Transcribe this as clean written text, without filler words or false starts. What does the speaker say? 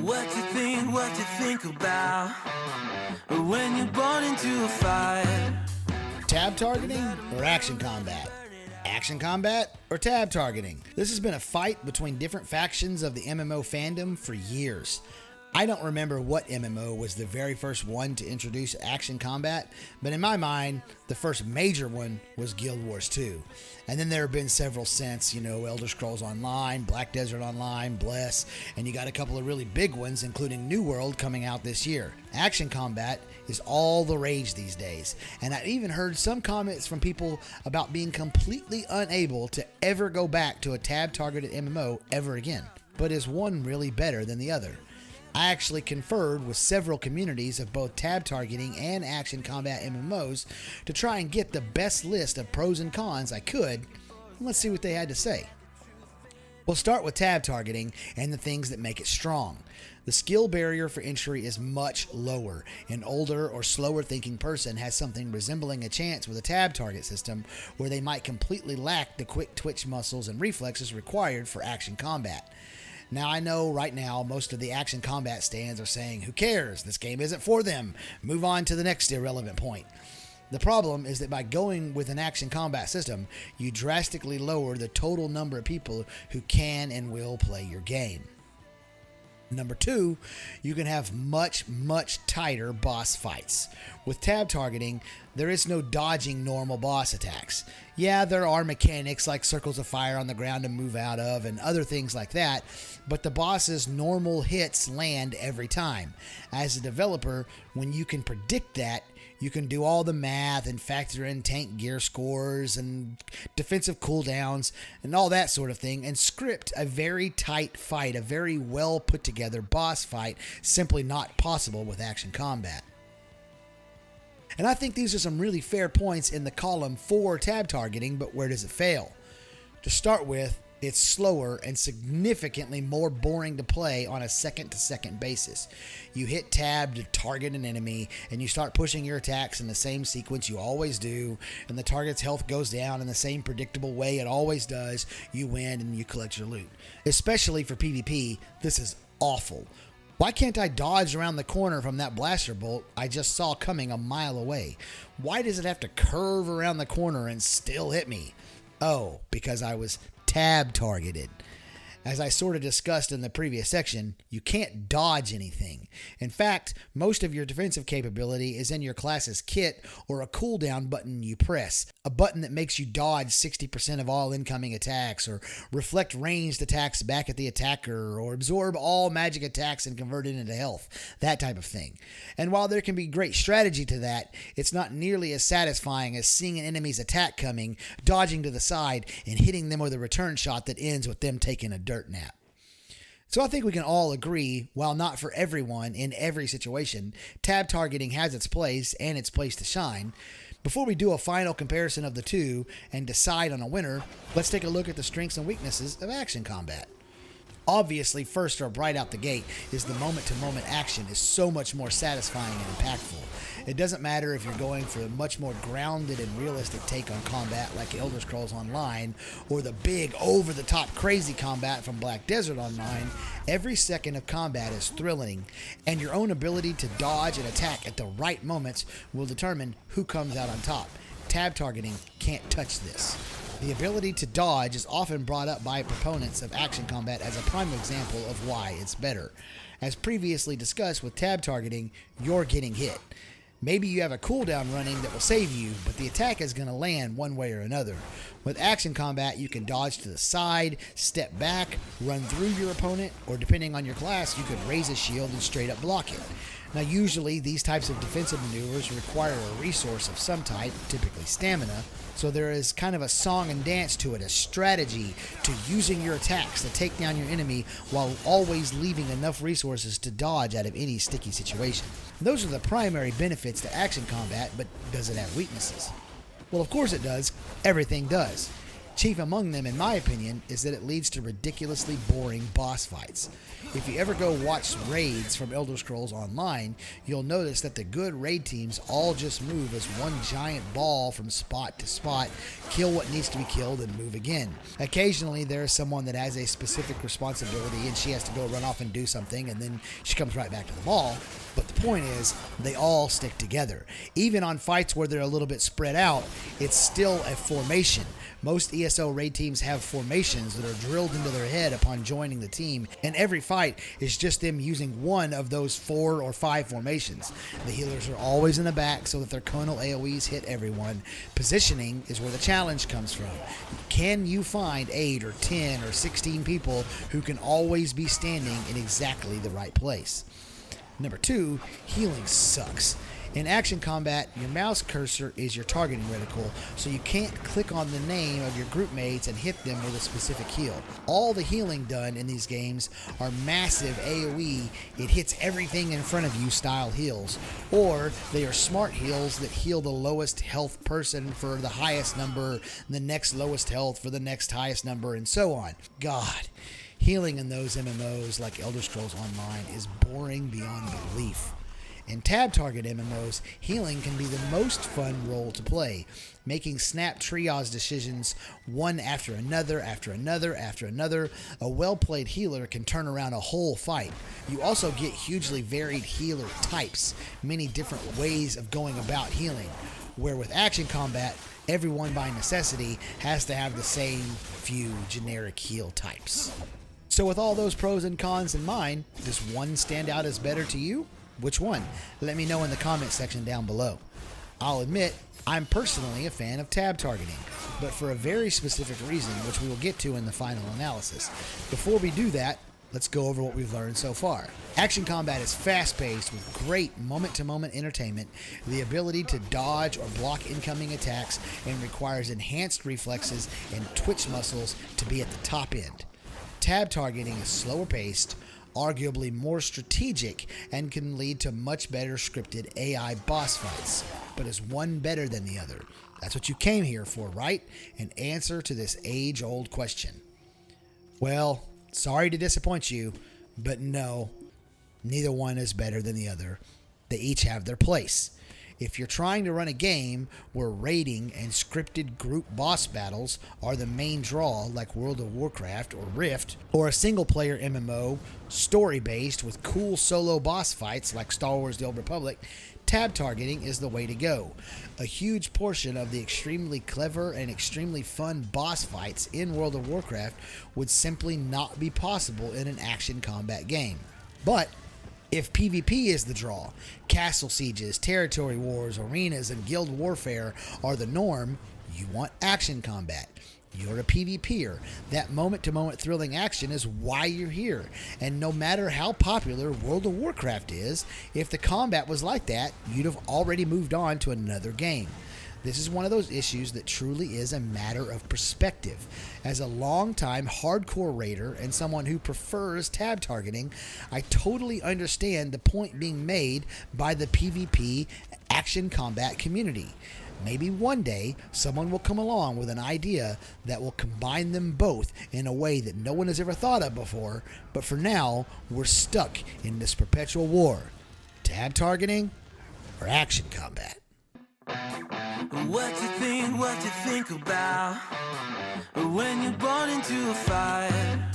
What you think about when you're born into a fight? Tab targeting or action combat? Action combat or tab targeting? This has been a fight between different factions of the MMO fandom for years. I don't remember what MMO was the very first one to introduce action combat, but in my mind, the first major one was Guild Wars 2. And then there have been several since, Elder Scrolls Online, Black Desert Online, Bless, and you got a couple of really big ones, including New World coming out this year. Action combat is all the rage these days, and I've even heard some comments from people about being completely unable to ever go back to a tab-targeted MMO ever again. But is one really better than the other? I actually conferred with several communities of both tab targeting and action combat MMOs to try and get the best list of pros and cons I could. Let's see what they had to say. We'll start with tab targeting and the things that make it strong. The skill barrier for entry is much lower. An older or slower thinking person has something resembling a chance with a tab target system where they might completely lack the quick twitch muscles and reflexes required for action combat. Now, I know right now most of the action combat stands are saying, who cares? This game isn't for them. Move on to the next irrelevant point. The problem is that by going with an action combat system, you drastically lower the total number of people who can and will play your game. Number 2, you can have much tighter boss fights. With tab targeting, there is no dodging normal boss attacks. Yeah, there are mechanics like circles of fire on the ground to move out of and other things like that, but the boss's normal hits land every time. As a developer, when you can predict that, you can do all the math and factor in tank gear scores and defensive cooldowns and all that sort of thing and script a very tight fight, a very well put together boss fight, simply not possible with action combat. And I think these are some really fair points in the column for tab targeting, but where does it fail? To start with, it's slower and significantly more boring to play on a second-to-second basis. You hit tab to target an enemy, and you start pushing your attacks in the same sequence you always do, and the target's health goes down in the same predictable way it always does. You win, and you collect your loot. Especially for PvP, this is awful. Why can't I dodge around the corner from that blaster bolt I just saw coming a mile away? Why does it have to curve around the corner and still hit me? Oh, because I was tab targeted. As I sort of discussed in the previous section, you can't dodge anything. In fact, most of your defensive capability is in your class's kit or a cooldown button you press, a button that makes you dodge 60% of all incoming attacks or reflect ranged attacks back at the attacker or absorb all magic attacks and convert it into health, that type of thing. And while there can be great strategy to that, it's not nearly as satisfying as seeing an enemy's attack coming, dodging to the side, and hitting them with a return shot that ends with them taking a dirt nap. So I think we can all agree, while not for everyone in every situation, tab targeting has its place and its place to shine. Before we do a final comparison of the two and decide on a winner, let's take a look at the strengths and weaknesses of action combat. Obviously, first or right out the gate is the moment-to-moment action is so much more satisfying and impactful. It doesn't matter if you're going for a much more grounded and realistic take on combat like Elder Scrolls Online or the big over-the-top crazy combat from Black Desert Online. Every second of combat is thrilling, and your own ability to dodge and attack at the right moments will determine who comes out on top. Tab targeting can't touch this. The ability to dodge is often brought up by proponents of action combat as a prime example of why it's better. As previously discussed with tab targeting, you're getting hit. Maybe you have a cooldown running that will save you, but the attack is going to land one way or another. With action combat, you can dodge to the side, step back, run through your opponent, or depending on your class, you could raise a shield and straight up block it. Now, usually these types of defensive maneuvers require a resource of some type, typically stamina, so there is kind of a song and dance to it, a strategy to using your attacks to take down your enemy while always leaving enough resources to dodge out of any sticky situation. Those are the primary benefits to action combat, but does it have weaknesses? Well, of course it does. Everything does. Chief among them, in my opinion, is that it leads to ridiculously boring boss fights. If you ever go watch raids from Elder Scrolls Online, you'll notice that the good raid teams all just move as one giant ball from spot to spot, kill what needs to be killed, and move again. Occasionally, there is someone that has a specific responsibility and she has to go run off and do something, and then she comes right back to the ball. But the point is, they all stick together. Even on fights where they're a little bit spread out, it's still a formation. Most ESO raid teams have formations that are drilled into their head upon joining the team, and every fight is just them using one of those 4 or 5 formations. The healers are always in the back so that their conal AoEs hit everyone. Positioning is where the challenge comes from. Can you find 8 or 10 or 16 people who can always be standing in exactly the right place? Number 2, healing sucks. In action combat, your mouse cursor is your targeting reticle, so you can't click on the name of your group mates and hit them with a specific heal. All the healing done in these games are massive AoE, it hits everything in front of you style heals, or they are smart heals that heal the lowest health person for the highest number, the next lowest health for the next highest number, and so on. God, healing in those MMOs like Elder Scrolls Online is boring beyond belief. In tab target MMOs, healing can be the most fun role to play, making snap triage decisions one after another, after another, after another. A well-played healer can turn around a whole fight. You also get hugely varied healer types, many different ways of going about healing, where with action combat, everyone by necessity has to have the same few generic heal types. So with all those pros and cons in mind, does one stand out as better to you? Which one? Let me know in the comment section down below. I'll admit, I'm personally a fan of tab targeting, but for a very specific reason, which we will get to in the final analysis. Before we do that, let's go over what we've learned so far. Action combat is fast-paced with great moment-to-moment entertainment, the ability to dodge or block incoming attacks, and requires enhanced reflexes and twitch muscles to be at the top end. Tab targeting is slower paced, arguably more strategic, and can lead to much better scripted AI boss fights. But is one better than the other? That's what you came here for, right? An answer to this age-old question. Well, sorry to disappoint you, but no, neither one is better than the other. They each have their place. If you're trying to run a game where raiding and scripted group boss battles are the main draw, like World of Warcraft or Rift, or a single-player MMO, story-based with cool solo boss fights like Star Wars The Old Republic, tab targeting is the way to go. A huge portion of the extremely clever and extremely fun boss fights in World of Warcraft would simply not be possible in an action combat game. But if PvP is the draw, castle sieges, territory wars, arenas, and guild warfare are the norm, you want action combat. You're a PvPer. That moment-to-moment thrilling action is why you're here. And no matter how popular World of Warcraft is, if the combat was like that, you'd have already moved on to another game. This is one of those issues that truly is a matter of perspective. As a long-time hardcore raider and someone who prefers tab targeting, I totally understand the point being made by the PvP action combat community. Maybe one day someone will come along with an idea that will combine them both in a way that no one has ever thought of before, but for now, we're stuck in this perpetual war. Tab targeting or action combat? What you think about when you're born into a fight?